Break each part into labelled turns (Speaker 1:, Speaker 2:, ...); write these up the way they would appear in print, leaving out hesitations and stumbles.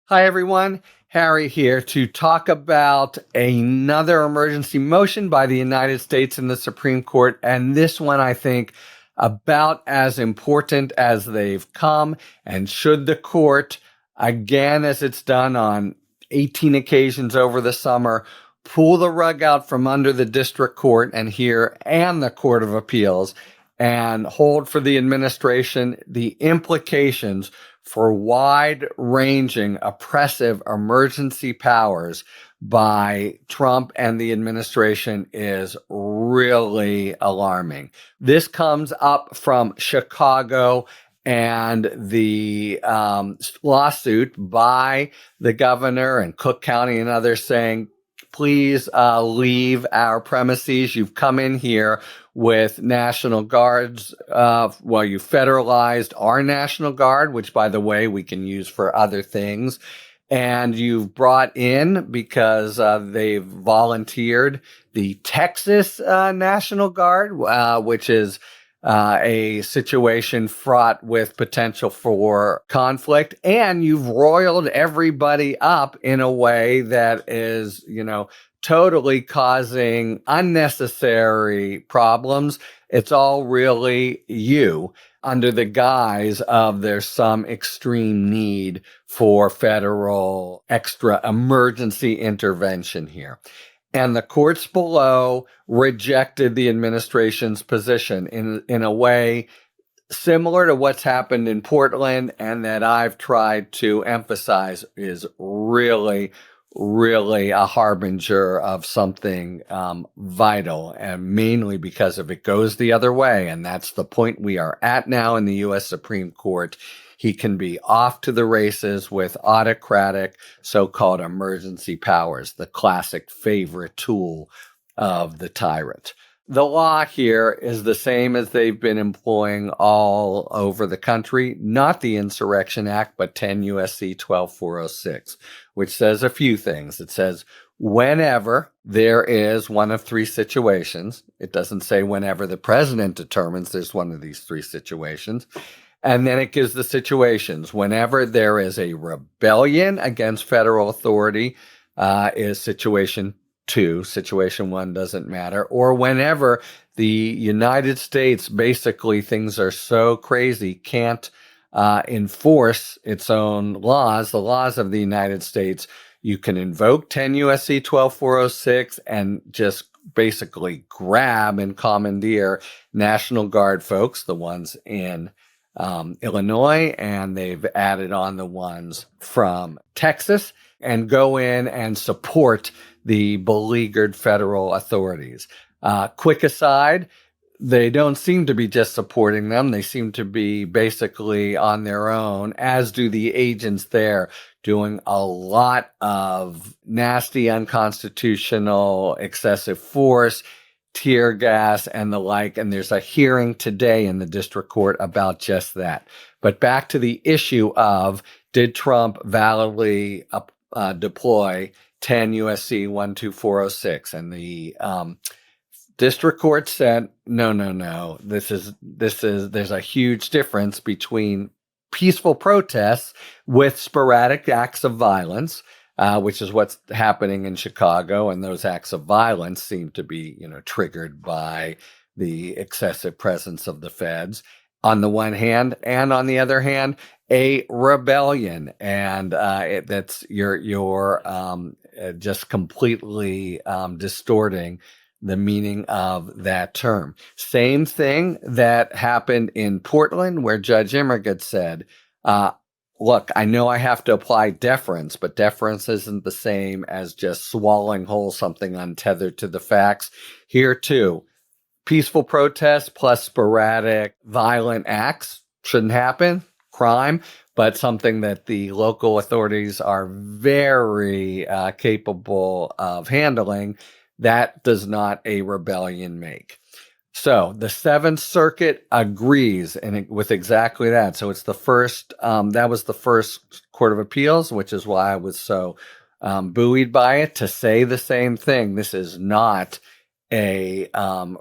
Speaker 1: Hi, everyone. Harry here to talk about another emergency motion by the United States in the Supreme Court. And this one, I think, about as important as they've come. And should the court, again, as it's done on 18 occasions over the summer, pull the rug out from under the district court and the Court of Appeals and hold for the administration the implications for wide-ranging oppressive emergency powers by Trump and the administration is really alarming. This comes up from Chicago and the lawsuit by the governor and Cook County and others saying, please leave our premises. You've come in here with National Guards. You federalized our National Guard, which, by the way, we can use for other things. And you've brought in, because they've volunteered, the Texas National Guard, which is a situation fraught with potential for conflict. And you've roiled everybody up in a way that is, totally causing unnecessary problems. It's all really you, under the guise of there's some extreme need for federal extra emergency intervention here. And the courts below rejected the administration's position in a way similar to what's happened in Portland, and that I've tried to emphasize is really a harbinger of something vital, and mainly because if it goes the other way, and that's the point we are at now in the U.S. Supreme Court, he can be off to the races with autocratic so-called emergency powers, the classic favorite tool of the tyrant. The law here is the same as they've been employing all over the country, not the Insurrection Act, but 10 U.S.C. 12406, which says a few things. It says whenever there is one of three situations. It doesn't say whenever the president determines there's one of these three situations. And then it gives the situations. Whenever there is a rebellion against federal authority, is situation 2. Situation 1 doesn't matter. Or whenever the United States, basically things are so crazy, can't enforce its own laws, the laws of the United States, you can invoke 10 U.S.C. 12406 and just basically grab and commandeer National Guard folks, the ones in Illinois, and they've added on the ones from Texas, and go in and support the beleaguered federal authorities. Quick aside, they don't seem to be just supporting them. They seem to be basically on their own, as do the agents there, doing a lot of nasty, unconstitutional, excessive force, tear gas, and the like. And there's a hearing today in the district court about just that. But back to the issue of, did Trump validly deploy 10 U.S.C. 12406? And the district court said, no. There's a huge difference between peaceful protests with sporadic acts of violence, which is what's happening in Chicago. And those acts of violence seem to be, triggered by the excessive presence of the feds on the one hand, and on the other hand, a rebellion. And that's you're just completely distorting the meaning of that term. Same thing that happened in Portland, where Judge Immergut said, look, I know I have to apply deference, but deference isn't the same as just swallowing whole something untethered to the facts. Here, too, peaceful protests plus sporadic violent acts shouldn't happen, crime, but something that the local authorities are very capable of handling. That does not a rebellion make. So the Seventh Circuit agrees with exactly that. So it's the first, that was the first Court of Appeals, which is why I was so buoyed by it, to say the same thing. This is not a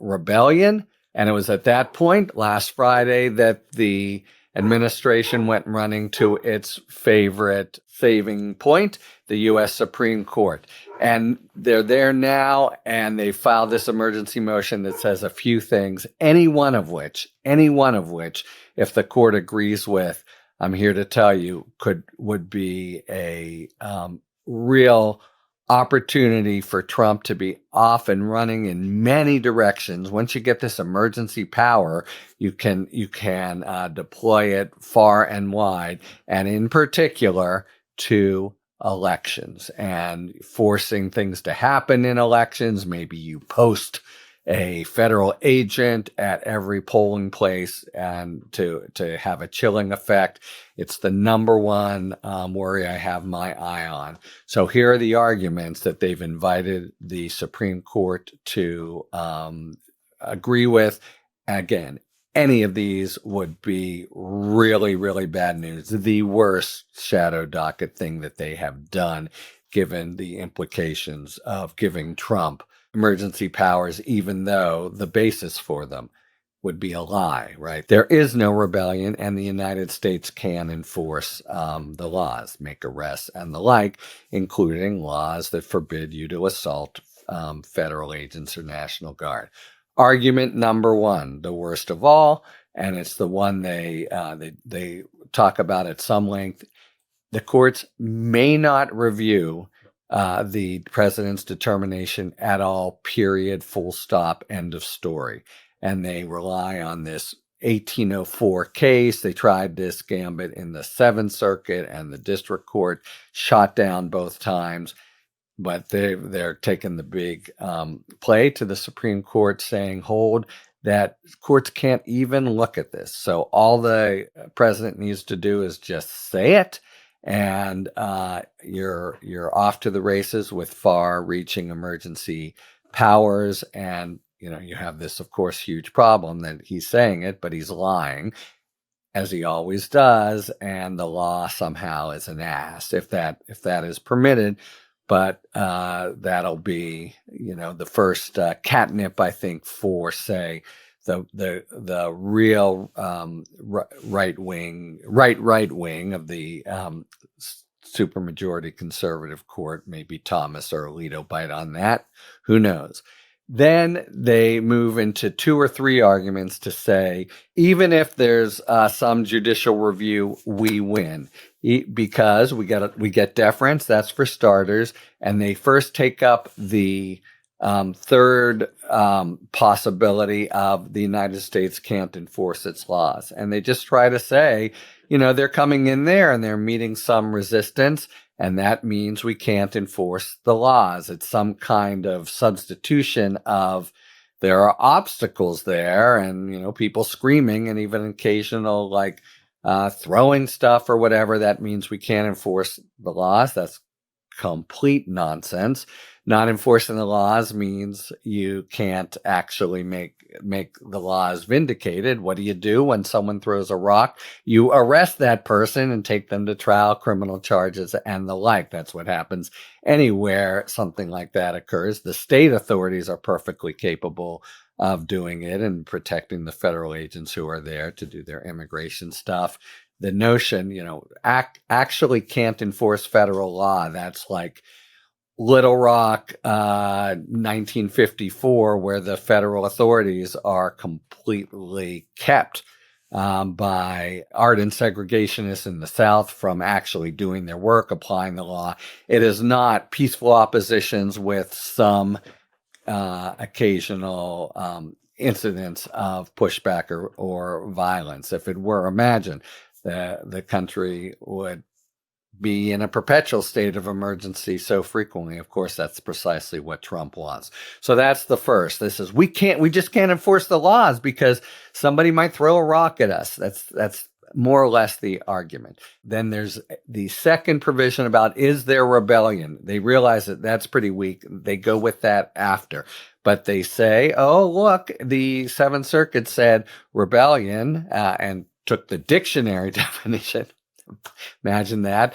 Speaker 1: rebellion. And it was at that point last Friday that the administration went running to its favorite saving point, the U.S. Supreme Court. And they're there now, and they filed this emergency motion that says a few things, any one of which, if the court agrees with, I'm here to tell you, would be a real opportunity for Trump to be off and running in many directions. Once you get this emergency power, you can deploy it far and wide, and in particular to elections and forcing things to happen in elections. Maybe you post a federal agent at every polling place and to have a chilling effect. It's the number one worry I have my eye on. So here are the arguments that they've invited the Supreme Court to agree with. Again, any of these would be really, really bad news. The worst shadow docket thing that they have done, given the implications of giving Trump emergency powers, even though the basis for them would be a lie, right? There is no rebellion, and the United States can enforce the laws, make arrests and the like, including laws that forbid you to assault federal agents or National Guard. Argument number one, the worst of all, and it's the one they talk about at some length. The courts may not review the president's determination at all, period, full stop, end of story. And they rely on this 1804 case. They tried this gambit in the Seventh Circuit, and the district court shot down both times. But they're taking the big play to the Supreme Court, saying, hold, that courts can't even look at this. So all the president needs to do is just say it, and you're off to the races with far-reaching emergency powers. And you have this, of course, huge problem that he's saying it, but he's lying, as he always does, and the law somehow is an ass if that is permitted. But that'll be, the first catnip, I think, for, say, the real right wing of the supermajority conservative court. Maybe Thomas or Alito bite on that. Who knows? Then they move into two or three arguments to say, even if there's some judicial review, we win because we get deference. That's for starters. And they first take up the third possibility of the United States can't enforce its laws. And they just try to say, they're coming in there and they're meeting some resistance, and that means we can't enforce the laws. It's some kind of substitution of there are obstacles there, and people screaming, and even occasional throwing stuff or whatever. That means we can't enforce the laws. That's complete nonsense. Not enforcing the laws means you can't actually make the laws vindicated. What do you do when someone throws a rock? You arrest that person and take them to trial, criminal charges, and the like. That's what happens anywhere something like that occurs. The state authorities are perfectly capable of doing it and protecting the federal agents who are there to do their immigration stuff. The notion, actually can't enforce federal law. That's like Little Rock, 1954, where the federal authorities are completely kept by ardent segregationists in the South from actually doing their work, applying the law. It is not peaceful oppositions with some occasional incidents of pushback or violence. If it were, imagine the country would be in a perpetual state of emergency so frequently. Of course, that's precisely what Trump wants. So that's the first. This is, we just can't enforce the laws because somebody might throw a rock at us. That's more or less the argument. Then there's the second provision about, is there rebellion? They realize that that's pretty weak. They go with that after. But they say, oh, look, the Seventh Circuit said rebellion and took the dictionary definition. Imagine that,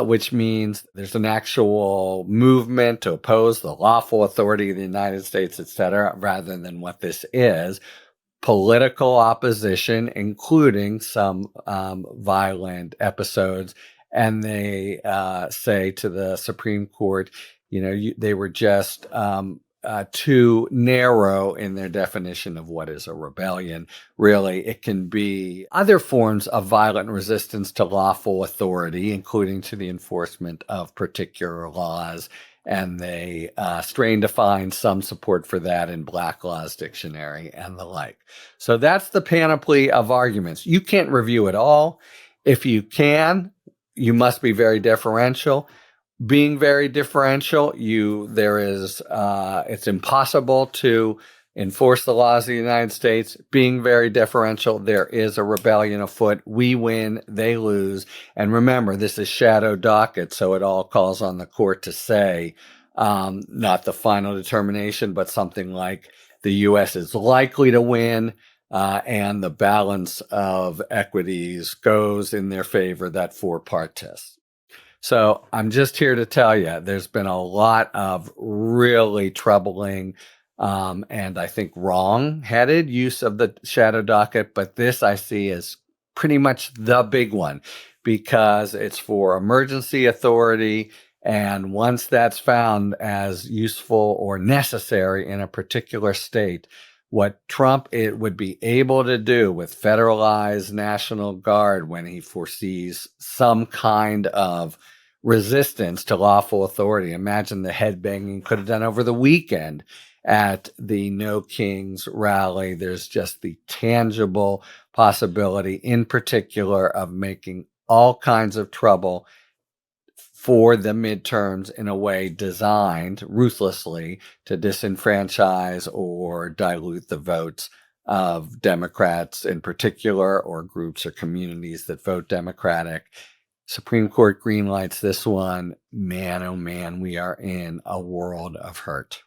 Speaker 1: which means there's an actual movement to oppose the lawful authority of the United States, et cetera, rather than what this is. political opposition, including some violent episodes. And they say to the Supreme Court, they were just too narrow in their definition of what is a rebellion. Really, it can be other forms of violent resistance to lawful authority, including to the enforcement of particular laws. And they strain to find some support for that in Black Law's dictionary and the like. So that's the panoply of arguments. You can't review it all. If you can, you must be very deferential. Being very differential, it's impossible to enforce the laws of the United States. Being very differential, there is a rebellion afoot. We win, they lose. And remember, this is shadow docket, so it all calls on the court to say, not the final determination, but something like the U.S. is likely to win, and the balance of equities goes in their favor, that 4-part test. So I'm just here to tell you, there's been a lot of really troubling and I think wrong-headed use of the shadow docket, but this I see as pretty much the big one because it's for emergency authority, and once that's found as useful or necessary in a particular state, what Trump would be able to do with federalized National Guard when he foresees some kind of resistance to lawful authority. Imagine the headbanging could have done over the weekend at the No Kings rally. There's just the tangible possibility, in particular, of making all kinds of trouble for the midterms in a way designed ruthlessly to disenfranchise or dilute the votes of Democrats in particular, or groups or communities that vote Democratic. Supreme Court greenlights this one. Man, oh man, we are in a world of hurt.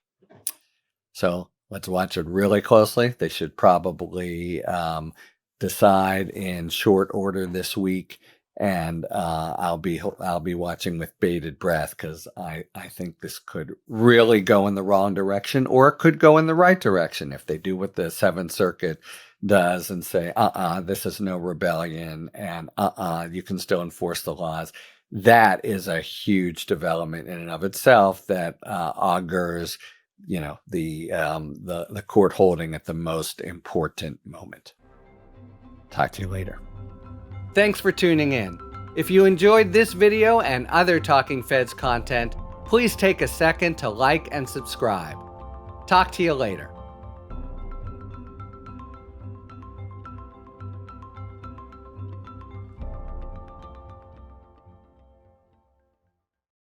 Speaker 1: So let's watch it really closely. They should probably decide in short order this week. And I'll be watching with bated breath because I think this could really go in the wrong direction, or it could go in the right direction if they do what the Seventh Circuit does and say, this is no rebellion, and you can still enforce the laws. That is a huge development in and of itself that augurs, the court holding at the most important moment. Talk to you later. Thanks for tuning in. If you enjoyed this video and other Talking Feds content, please take a second to like and subscribe. Talk to you later.